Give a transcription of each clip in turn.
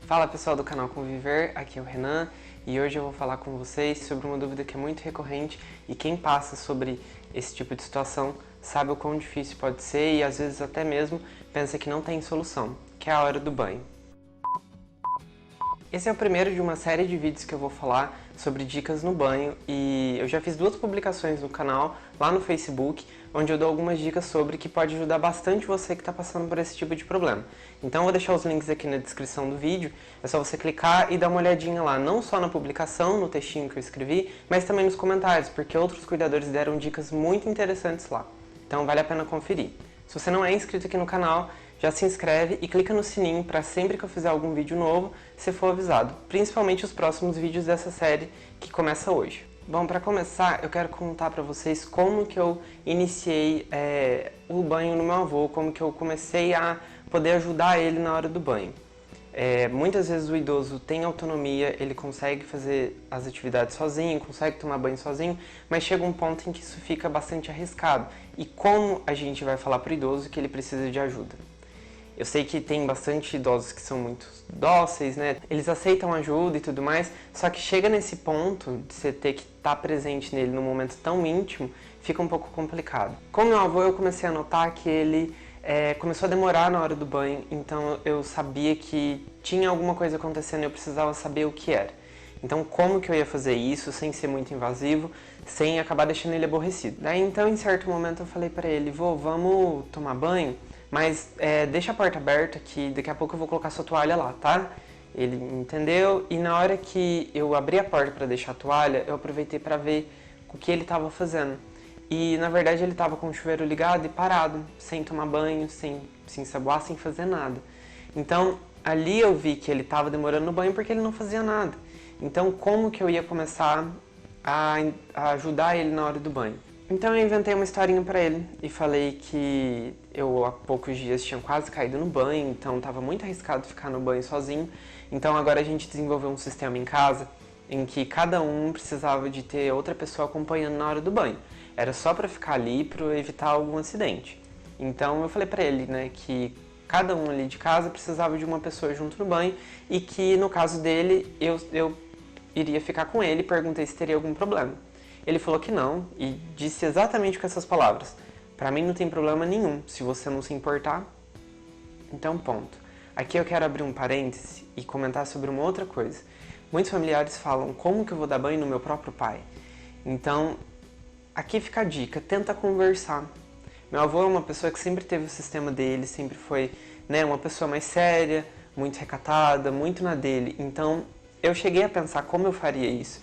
Fala pessoal do canal Conviver, aqui é o Renan e hoje eu vou falar com vocês sobre uma dúvida que é muito recorrente e quem passa sobre esse tipo de situação sabe o quão difícil pode ser e às vezes até mesmo pensa que não tem solução, que é a hora do banho. Esse é o primeiro de uma série de vídeos que eu vou falar sobre dicas no banho e eu já fiz 2 publicações no canal, lá no Facebook, onde eu dou algumas dicas sobre que pode ajudar bastante você que está passando por esse tipo de problema. Então eu vou deixar os links aqui na descrição do vídeo, é só você clicar e dar uma olhadinha lá, não só na publicação, no textinho que eu escrevi, mas também nos comentários, porque outros cuidadores deram dicas muito interessantes lá. Então vale a pena conferir. Se você não é inscrito aqui no canal, já se inscreve e clica no sininho para sempre que eu fizer algum vídeo novo, você for avisado, principalmente os próximos vídeos dessa série que começa hoje. Bom, para começar, eu quero contar para vocês como que eu iniciei o banho no meu avô, como que eu comecei a poder ajudar ele na hora do banho. Muitas vezes o idoso tem autonomia, ele consegue fazer as atividades sozinho, consegue tomar banho sozinho, mas chega um ponto em que isso fica bastante arriscado. E como a gente vai falar para o idoso que ele precisa de ajuda? Eu sei que tem bastante idosos que são muito dóceis, né? Eles aceitam ajuda e tudo mais, só que chega nesse ponto de você ter que estar presente nele num momento tão íntimo, fica um pouco complicado. Com meu avô eu comecei a notar que ele começou a demorar na hora do banho, então eu sabia que tinha alguma coisa acontecendo e eu precisava saber o que era. Então como que eu ia fazer isso sem ser muito invasivo, sem acabar deixando ele aborrecido? Daí então em certo momento eu falei pra ele, vô, vamos tomar banho? Mas deixa a porta aberta que daqui a pouco eu vou colocar sua toalha lá, tá? Ele entendeu e na hora que eu abri a porta para deixar a toalha, eu aproveitei para ver o que ele estava fazendo. E na verdade ele estava com o chuveiro ligado e parado, sem tomar banho, sem se ensaboar, sem fazer nada. Então ali eu vi que ele estava demorando no banho porque ele não fazia nada. Então como que eu ia começar a ajudar ele na hora do banho? Então eu inventei uma historinha pra ele e falei que eu há poucos dias tinha quase caído no banho, então estava muito arriscado ficar no banho sozinho. Então agora a gente desenvolveu um sistema em casa em que cada um precisava de ter outra pessoa acompanhando na hora do banho. Era só pra ficar ali para evitar algum acidente. Então eu falei pra ele, né, que cada um ali de casa precisava de uma pessoa junto no banho e que no caso dele eu iria ficar com ele e perguntei se teria algum problema. Ele falou que não e disse exatamente com essas palavras. Pra mim não tem problema nenhum, se você não se importar. Então ponto. Aqui eu quero abrir um parêntese e comentar sobre uma outra coisa. Muitos familiares falam, como que eu vou dar banho no meu próprio pai? Então, aqui fica a dica, tenta conversar. Meu avô é uma pessoa que sempre teve o sistema dele, sempre foi, né, uma pessoa mais séria, muito recatada, muito na dele. Então, eu cheguei a pensar como eu faria isso.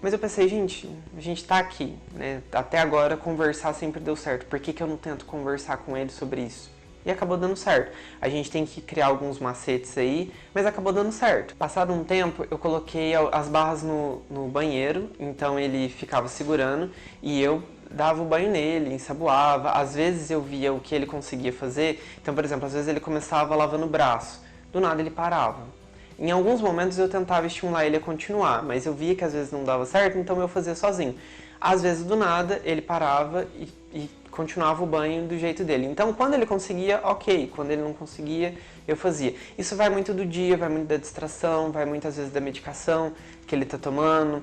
Mas eu pensei, gente, a gente tá aqui, né? Até agora conversar sempre deu certo. Por que eu não tento conversar com ele sobre isso? E acabou dando certo. A gente tem que criar alguns macetes aí, mas acabou dando certo. Passado um tempo, eu coloquei as barras no banheiro, então ele ficava segurando e eu dava o banho nele, ensaboava. Às vezes eu via o que ele conseguia fazer. Então, por exemplo, às vezes ele começava lavando o braço. Do nada ele parava. Em alguns momentos eu tentava estimular ele a continuar, mas eu via que às vezes não dava certo, então eu fazia sozinho. Às vezes do nada ele parava e continuava o banho do jeito dele. Então quando ele conseguia, ok, quando ele não conseguia, eu fazia. Isso vai muito do dia, vai muito da distração, vai muitas vezes da medicação que ele está tomando.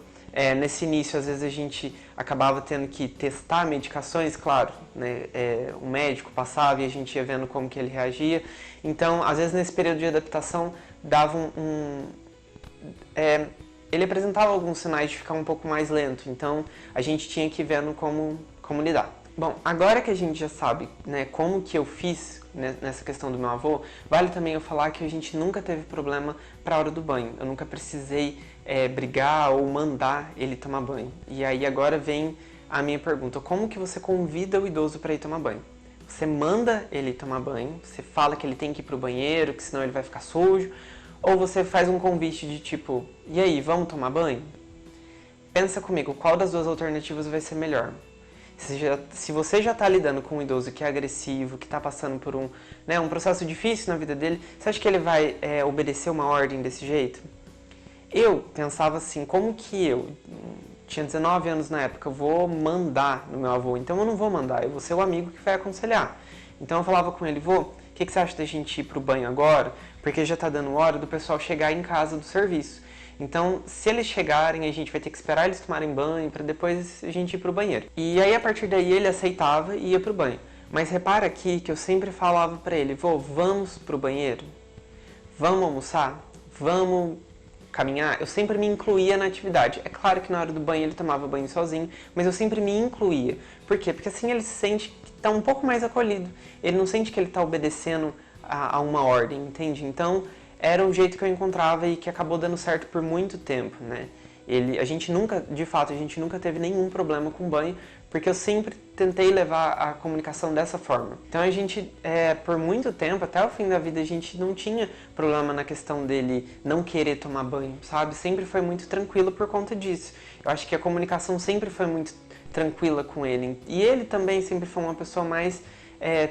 Nesse início, às vezes a gente acabava tendo que testar medicações, claro, né? O médico passava e a gente ia vendo como que ele reagia. Então, às vezes nesse período de adaptação, dava ele apresentava alguns sinais de ficar um pouco mais lento, então a gente tinha que ir vendo como lidar. Bom, agora que a gente já sabe, né, como que eu fiz nessa questão do meu avô, vale também eu falar que a gente nunca teve problema para a hora do banho. Eu nunca precisei brigar ou mandar ele tomar banho. E aí agora vem a minha pergunta, como que você convida o idoso para ir tomar banho? Você manda ele tomar banho, você fala que ele tem que ir pro banheiro, que senão ele vai ficar sujo, ou você faz um convite de tipo, e aí, vamos tomar banho? Pensa comigo, qual das 2 alternativas vai ser melhor? Se você já está lidando com um idoso que é agressivo, que está passando por um processo difícil na vida dele, você acha que ele vai obedecer uma ordem desse jeito? Eu pensava assim, como que eu tinha 19 anos na época, eu vou mandar no meu avô, então eu não vou mandar, eu vou ser o amigo que vai aconselhar. Então eu falava com ele, vô, o que você acha da gente ir pro banho agora? porque já tá dando hora do pessoal chegar em casa do serviço. Então, se eles chegarem, a gente vai ter que esperar eles tomarem banho para depois a gente ir pro banheiro. E aí, a partir daí, ele aceitava e ia pro banho. Mas repara aqui que eu sempre falava para ele, vô, vamos pro banheiro? Vamos almoçar? Vamos caminhar? Eu sempre me incluía na atividade. É claro que na hora do banho ele tomava banho sozinho, mas eu sempre me incluía. Por quê? Porque assim ele se sente que está um pouco mais acolhido. Ele não sente que ele está obedecendo a uma ordem, entende? Então, era um jeito que eu encontrava e que acabou dando certo por muito tempo, né? A gente nunca teve nenhum problema com banho, porque eu sempre tentei levar a comunicação dessa forma. Então a gente, por muito tempo, até o fim da vida, a gente não tinha problema na questão dele não querer tomar banho, sabe? Sempre foi muito tranquilo por conta disso. Eu acho que a comunicação sempre foi muito tranquila com ele. E ele também sempre foi uma pessoa mais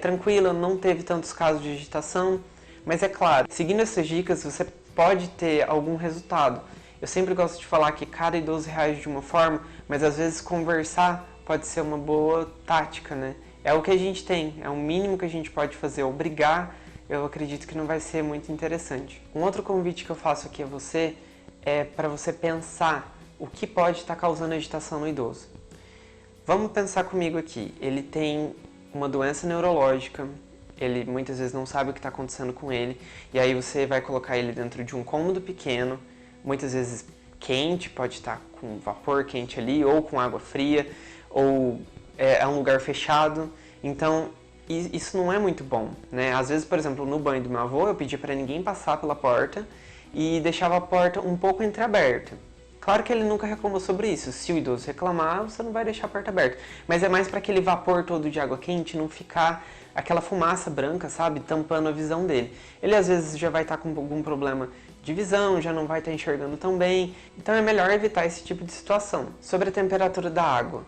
tranquila, não teve tantos casos de agitação. Mas é claro, seguindo essas dicas, você pode ter algum resultado. Eu sempre gosto de falar que cada idoso reage de uma forma, mas às vezes conversar pode ser uma boa tática, né? É o que a gente tem, é o mínimo que a gente pode fazer. Obrigar, eu acredito que não vai ser muito interessante. Um outro convite que eu faço aqui a você é para você pensar o que pode estar causando agitação no idoso. Vamos pensar comigo aqui, ele tem uma doença neurológica, ele muitas vezes não sabe o que está acontecendo com ele, e aí você vai colocar ele dentro de um cômodo pequeno, muitas vezes quente, pode estar com vapor quente ali, ou com água fria, ou é um lugar fechado. Então, isso não é muito bom, né? Às vezes, por exemplo, no banho do meu avô, eu pedi para ninguém passar pela porta e deixava a porta um pouco entreaberta. Claro que ele nunca reclamou sobre isso. Se o idoso reclamar, você não vai deixar a porta aberta. Mas é mais para aquele vapor todo de água quente não ficar aquela fumaça branca, sabe, tampando a visão dele. Ele às vezes já vai estar com algum problema de visão, já não vai estar enxergando tão bem. Então é melhor evitar esse tipo de situação. Sobre a temperatura da água,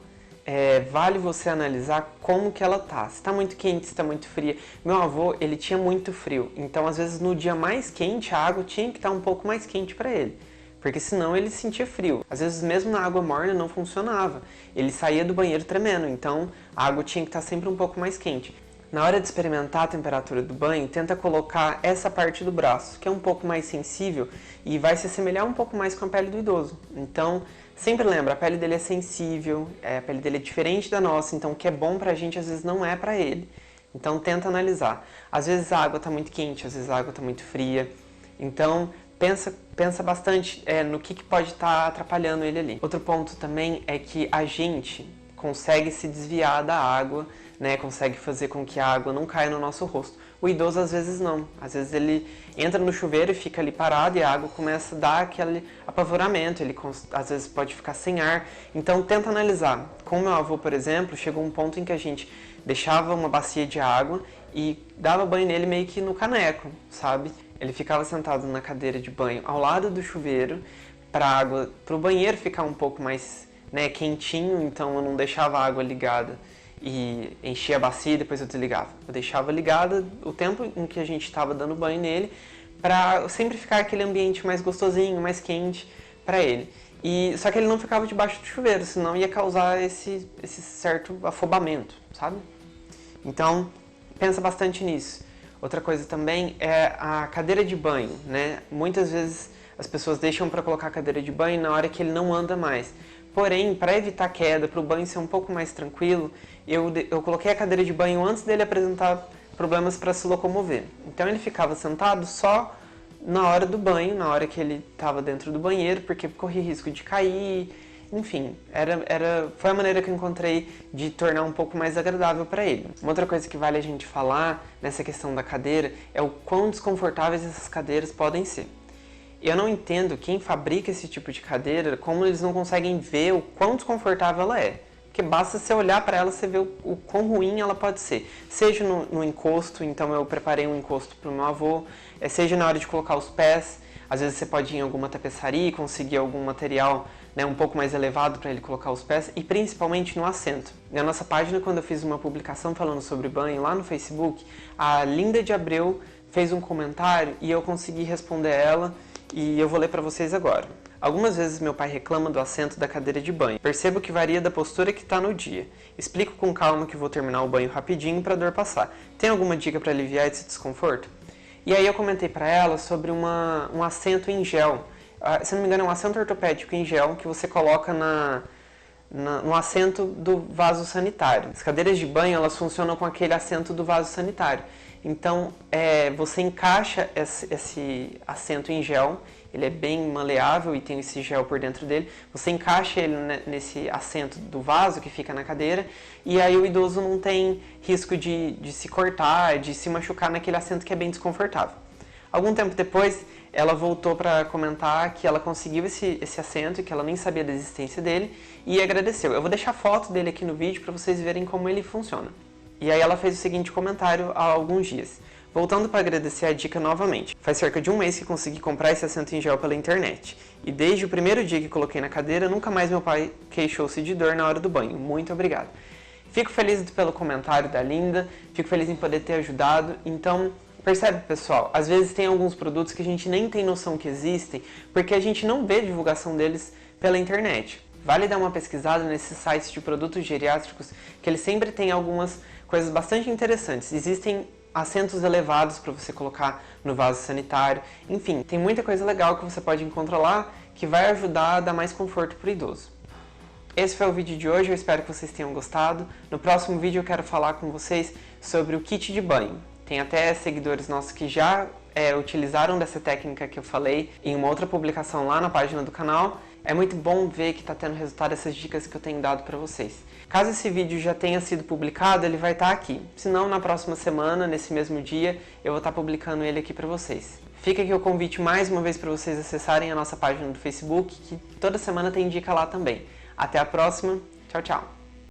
vale você analisar como que ela tá. Se está muito quente, se está muito fria. Meu avô, ele tinha muito frio. Então às vezes no dia mais quente, a água tinha que estar um pouco mais quente para ele. Porque senão ele sentia frio. Às vezes mesmo na água morna não funcionava. Ele saía do banheiro tremendo, então a água tinha que estar sempre um pouco mais quente. Na hora de experimentar a temperatura do banho, tenta colocar essa parte do braço, que é um pouco mais sensível e vai se assemelhar um pouco mais com a pele do idoso. Então, sempre lembra, a pele dele é sensível, a pele dele é diferente da nossa, então o que é bom pra gente às vezes não é pra ele. Então tenta analisar. Às vezes a água tá muito quente, às vezes a água tá muito fria. Então, pensa bastante no que pode estar atrapalhando ele ali. Outro ponto também é que a gente consegue se desviar da água, né, consegue fazer com que a água não caia no nosso rosto. O idoso às vezes não. Às vezes ele entra no chuveiro e fica ali parado e a água começa a dar aquele apavoramento, ele às vezes pode ficar sem ar. Então tenta analisar. Com o meu avô, por exemplo, chegou um ponto em que a gente deixava uma bacia de água e dava banho nele meio que no caneco, sabe? Ele ficava sentado na cadeira de banho ao lado do chuveiro para o banheiro ficar um pouco mais, né, quentinho, então eu não deixava a água ligada e enchia a bacia e depois eu desligava. Eu deixava ligada o tempo em que a gente estava dando banho nele para sempre ficar aquele ambiente mais gostosinho, mais quente para ele. Só que ele não ficava debaixo do chuveiro, senão ia causar esse certo afobamento, sabe? Então, pensa bastante nisso. Outra coisa também é a cadeira de banho, né? Muitas vezes as pessoas deixam para colocar a cadeira de banho na hora que ele não anda mais. Porém, para evitar queda, para o banho ser um pouco mais tranquilo, eu coloquei a cadeira de banho antes dele apresentar problemas para se locomover. Então ele ficava sentado só na hora do banho, na hora que ele estava dentro do banheiro, porque corria risco de cair. Enfim, foi a maneira que eu encontrei de tornar um pouco mais agradável para ele. Uma outra coisa que vale a gente falar nessa questão da cadeira é o quão desconfortáveis essas cadeiras podem ser. Eu não entendo quem fabrica esse tipo de cadeira, como eles não conseguem ver o quão desconfortável ela é. Porque basta você olhar para ela, você ver o quão ruim ela pode ser. Seja no encosto, então eu preparei um encosto para o meu avô, seja na hora de colocar os pés, às vezes você pode ir em alguma tapeçaria e conseguir algum material, né, um pouco mais elevado para ele colocar os pés, e principalmente no assento. Na nossa página, quando eu fiz uma publicação falando sobre banho lá no Facebook, a Linda de Abreu fez um comentário e eu consegui responder ela, e eu vou ler para vocês agora. Algumas vezes meu pai reclama do assento da cadeira de banho. Percebo que varia da postura que está no dia. Explico com calma que vou terminar o banho rapidinho para a dor passar. Tem alguma dica para aliviar esse desconforto? E aí eu comentei para ela sobre um assento em gel. Se não me engano, é um assento ortopédico em gel que você coloca no assento do vaso sanitário. As cadeiras de banho, elas funcionam com aquele assento do vaso sanitário. Então, você encaixa esse assento em gel, ele é bem maleável e tem esse gel por dentro dele. Você encaixa ele nesse assento do vaso que fica na cadeira e aí o idoso não tem risco de se cortar, de se machucar naquele assento que é bem desconfortável. Algum tempo depois, ela voltou para comentar que ela conseguiu esse assento e que ela nem sabia da existência dele e agradeceu. Eu vou deixar foto dele aqui no vídeo para vocês verem como ele funciona. E aí ela fez o seguinte comentário há alguns dias. Voltando para agradecer a dica novamente. Faz cerca de um mês que consegui comprar esse assento em gel pela internet. E desde o primeiro dia que coloquei na cadeira, nunca mais meu pai queixou-se de dor na hora do banho. Muito obrigado. Fico feliz pelo comentário da Linda, fico feliz em poder ter ajudado. Então, percebe, pessoal? Às vezes tem alguns produtos que a gente nem tem noção que existem, porque a gente não vê divulgação deles pela internet. Vale dar uma pesquisada nesses sites de produtos geriátricos, que eles sempre têm algumas coisas bastante interessantes. Existem assentos elevados para você colocar no vaso sanitário. Enfim, tem muita coisa legal que você pode encontrar lá que vai ajudar a dar mais conforto para o idoso. Esse foi o vídeo de hoje, eu espero que vocês tenham gostado. No próximo vídeo eu quero falar com vocês sobre o kit de banho. Tem até seguidores nossos que já utilizaram dessa técnica que eu falei em uma outra publicação lá na página do canal. É muito bom ver que está tendo resultado essas dicas que eu tenho dado para vocês. Caso esse vídeo já tenha sido publicado, ele vai estar aqui. Se não, na próxima semana, nesse mesmo dia, eu vou estar publicando ele aqui para vocês. Fica aqui o convite mais uma vez para vocês acessarem a nossa página do Facebook, que toda semana tem dica lá também. Até a próxima. Tchau, tchau.